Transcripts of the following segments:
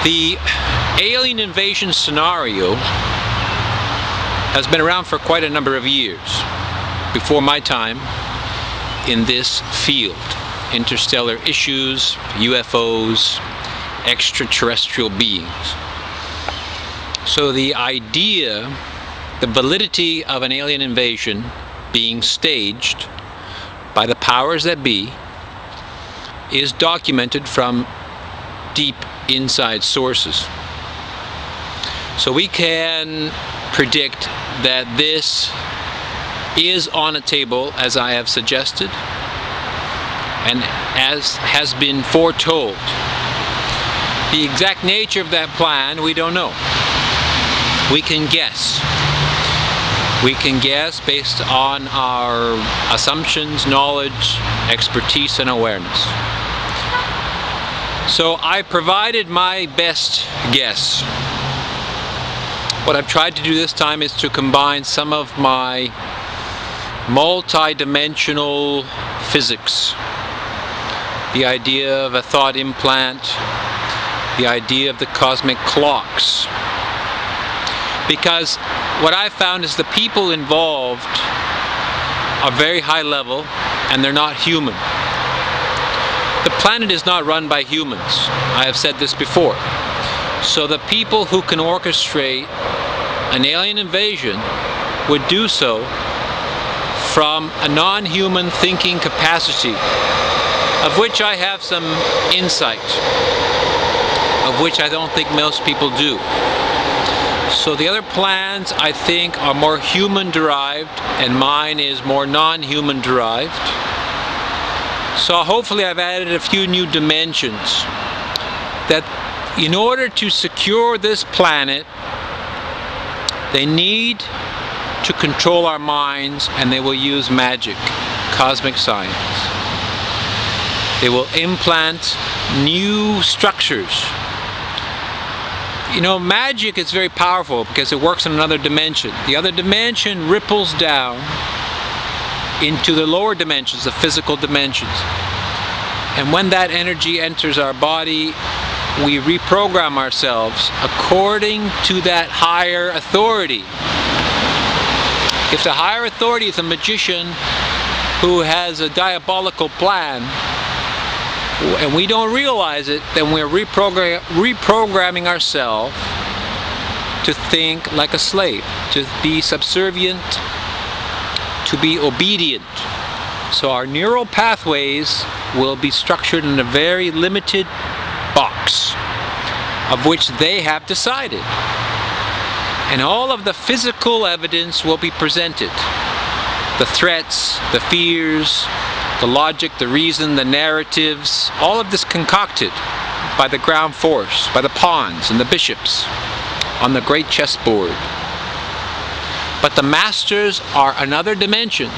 The alien invasion scenario has been around for quite a number of years, before my time in this field. Interstellar issues, UFOs, extraterrestrial beings. So the idea, the validity of an alien invasion being staged by the powers that be is documented from deep inside sources. So we can predict that this is on a table, as I have suggested, and as has been foretold. The exact nature of that plan, we don't know. We can guess. We can guess based on our assumptions, knowledge, expertise, and awareness. So I provided my best guess. What I've tried to do this time is to combine some of my multi-dimensional physics. The idea of a thought implant, the idea of the cosmic clocks. Because what I found is the people involved are very high level and they're not human. The planet is not run by humans. I have said this before. So the people who can orchestrate an alien invasion would do so from a non-human thinking capacity, of which I have some insight, of which I don't think most people do. So the other plans, I think, are more human-derived, and mine is more non-human derived. So hopefully I've added a few new dimensions that in order to secure this planet, they need to control our minds, and they will use magic, cosmic science. They will implant new structures. You know, magic is very powerful because it works in another dimension. The other dimension ripples down into the lower dimensions, the physical dimensions. And when that energy enters our body, we reprogram ourselves according to that higher authority. If the higher authority is a magician who has a diabolical plan, and we don't realize it, then we're reprogramming ourselves to think like a slave, to be subservient, to be obedient. So our neural pathways will be structured in a very limited box, of which they have decided. And all of the physical evidence will be presented. The threats, the fears, the logic, the reason, the narratives, all of this concocted by the ground force, by the pawns and the bishops on the great chessboard. But the masters are another dimension.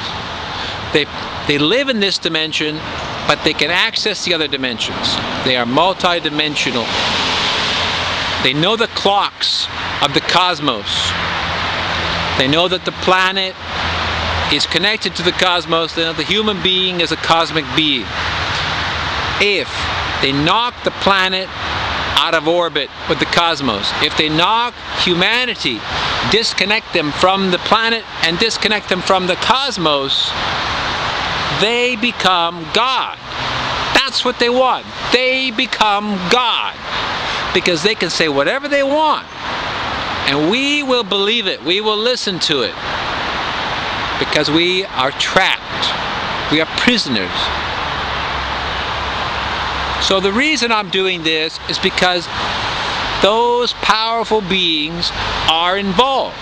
They live in this dimension, but they can access the other dimensions. They are multi-dimensional. They know the clocks of the cosmos. They know that the planet is connected to the cosmos. They know the human being is a cosmic being. If they knock the planet out of orbit with the cosmos, if they knock humanity, disconnect them from the planet and disconnect them from the cosmos, they become God. That's what they want. They become God. Because they can say whatever they want. And we will believe it. We will listen to it. Because we are trapped. We are prisoners. So the reason I'm doing this is because those powerful beings are involved.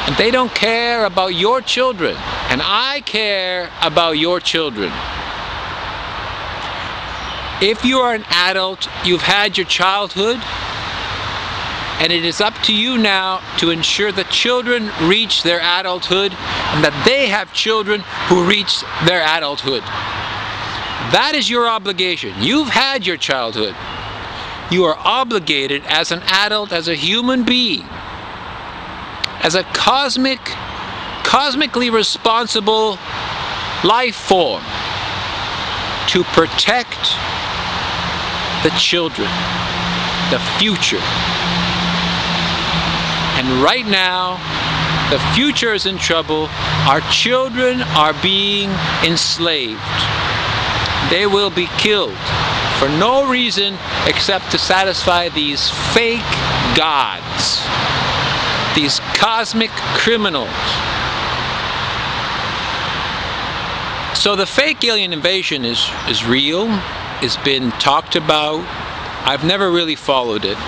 And they don't care about your children. And I care about your children. If you are an adult, you've had your childhood, and it is up to you now to ensure that children reach their adulthood and that they have children who reach their adulthood. That is your obligation. You've had your childhood. You are obligated as an adult, as a human being, as a cosmically responsible life form, to protect the children, the future. And right now, the future is in trouble. Our children are being enslaved. They will be killed for no reason except to satisfy these fake gods, these cosmic criminals. So the fake alien invasion is real. It's been talked about. I've never really followed it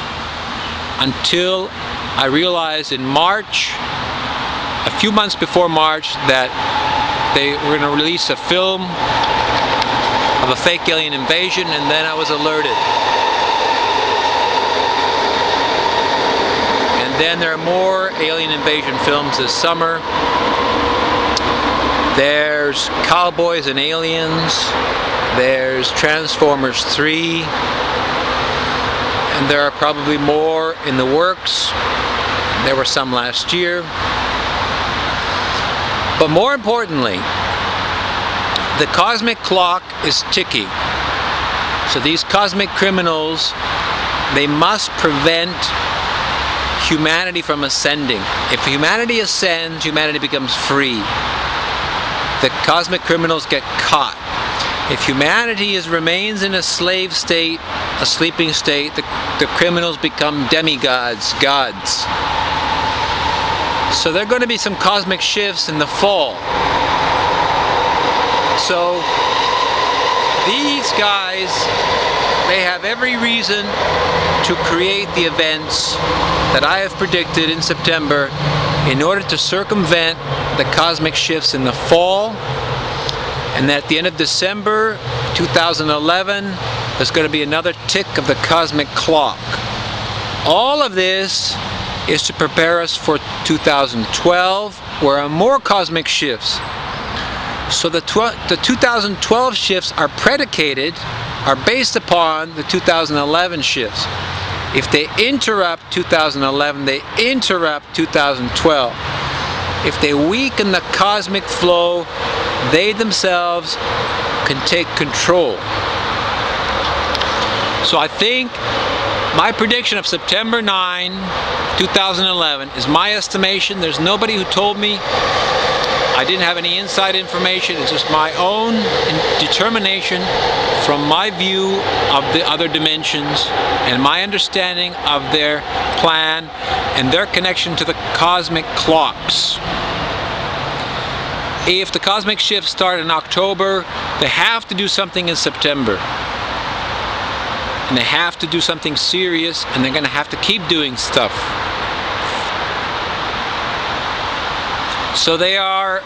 until I realized in March, a few months before March, that they were going to release a film of a fake alien invasion, and then I was alerted. And then there are more alien invasion films this summer. There's Cowboys and Aliens, there's Transformers 3, and there are probably more in the works. There were some last year. But more importantly, the cosmic clock is ticking. So these cosmic criminals, they must prevent humanity from ascending. If humanity ascends, humanity becomes free. The cosmic criminals get caught. If humanity remains in a slave state, a sleeping state, the criminals become demigods, gods. So there are going to be some cosmic shifts in the fall. So these guys, they have every reason to create the events that I have predicted in September in order to circumvent the cosmic shifts in the fall. And at the end of December 2011, there's going to be another tick of the cosmic clock. All of this is to prepare us for 2012, where are more cosmic shifts. So the 2012 shifts are based upon the 2011 shifts. If they interrupt 2011, they interrupt 2012. If they weaken the cosmic flow, they themselves can take control. So I think my prediction of September 9, 2011 is my estimation. There's nobody who told me. I didn't have any inside information. It's just my own determination from my view of the other dimensions and my understanding of their plan and their connection to the cosmic clocks. If the cosmic shifts start in October, they have to do something in September. And they have to do something serious, and they're going to have to keep doing stuff. So they are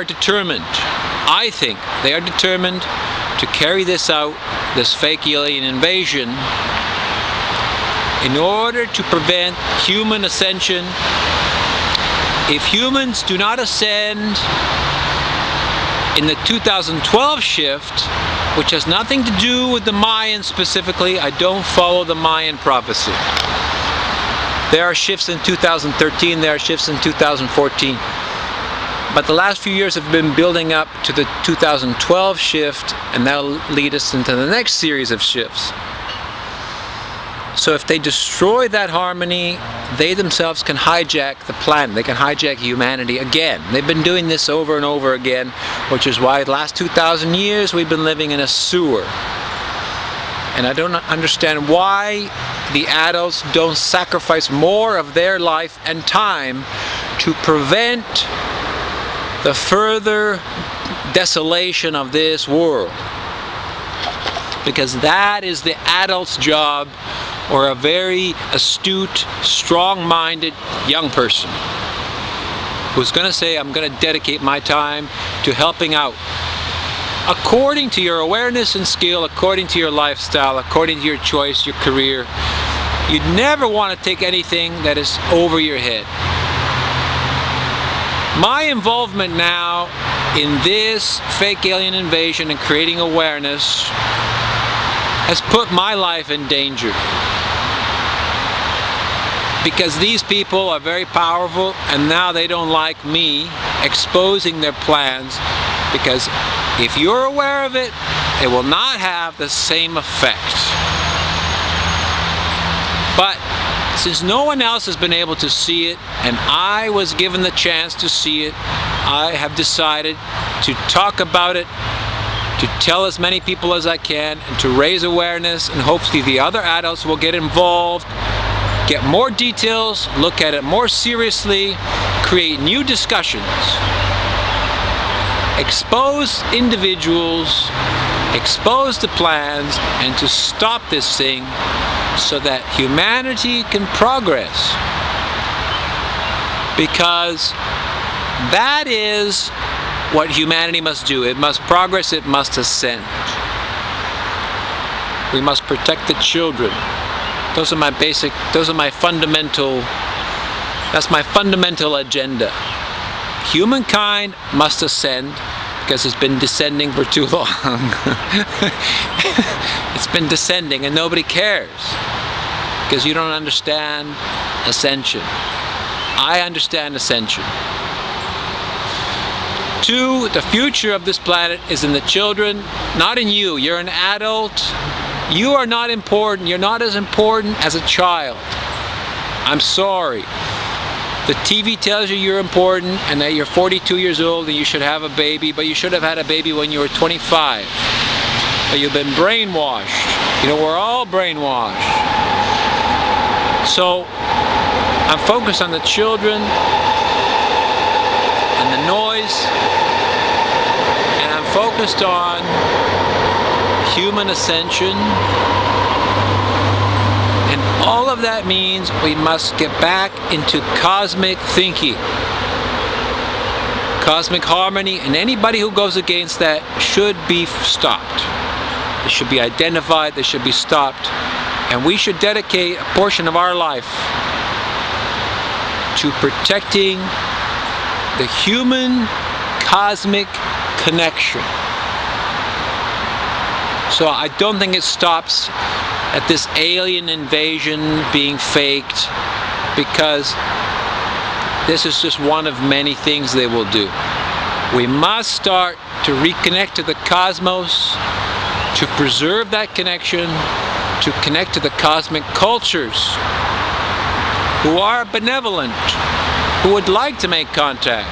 determined. I think they are determined to carry this out, this fake alien invasion, in order to prevent human ascension. If humans do not ascend in the 2012 shift, which has nothing to do with the Mayans specifically, I don't follow the Mayan prophecy. There are shifts in 2013, there are shifts in 2014. But the last few years have been building up to the 2012 shift, and that'll lead us into the next series of shifts. So if they destroy that harmony, they themselves can hijack the planet. They can hijack humanity again. They've been doing this over and over again, which is why the last 2,000 years we've been living in a sewer. And I don't understand why the adults don't sacrifice more of their life and time to prevent the further desolation of this world. Because that is the adult's job, or a very astute, strong-minded young person who's going to say, I'm going to dedicate my time to helping out. According to your awareness and skill, according to your lifestyle, according to your choice, your career, you'd never want to take anything that is over your head. My involvement now in this fake alien invasion and creating awareness has put my life in danger. Because these people are very powerful, and now they don't like me exposing their plans, because If you're aware of it, it will not have the same effect. But since no one else has been able to see it, and I was given the chance to see it, I have decided to talk about it, to tell as many people as I can, and to raise awareness, and hopefully the other adults will get involved, get more details, look at it more seriously, create new discussions, expose individuals, expose the plans, and to stop this thing so that humanity can progress. Because that is what humanity must do. It must progress, it must ascend. We must protect the children. That's my fundamental agenda. Humankind must ascend because it's been descending for too long. It's been descending and nobody cares because you don't understand ascension. I understand ascension. 2, the future of this planet is in the children, not in you. You're an adult. You are not important. You're not as important as a child. I'm sorry. The TV tells you you're important and that you're 42 years old and you should have a baby, but you should have had a baby when you were 25. But you've been brainwashed. You know, we're all brainwashed. So, I'm focused on the children and the noise, and I'm focused on human ascension. And all of that means we must get back into cosmic thinking, cosmic harmony, and anybody who goes against that should be stopped. They should be identified, they should be stopped, and we should dedicate a portion of our life to protecting the human cosmic connection. So I don't think it stops at this alien invasion being faked, because this is just one of many things they will do. We must start to reconnect to the cosmos, to preserve that connection, to connect to the cosmic cultures who are benevolent, who would like to make contact.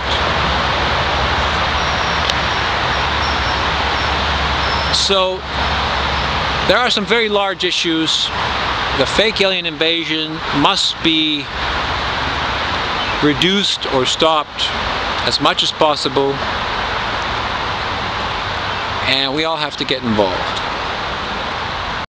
So there are some very large issues. The fake alien invasion must be reduced or stopped as much as possible, and we all have to get involved.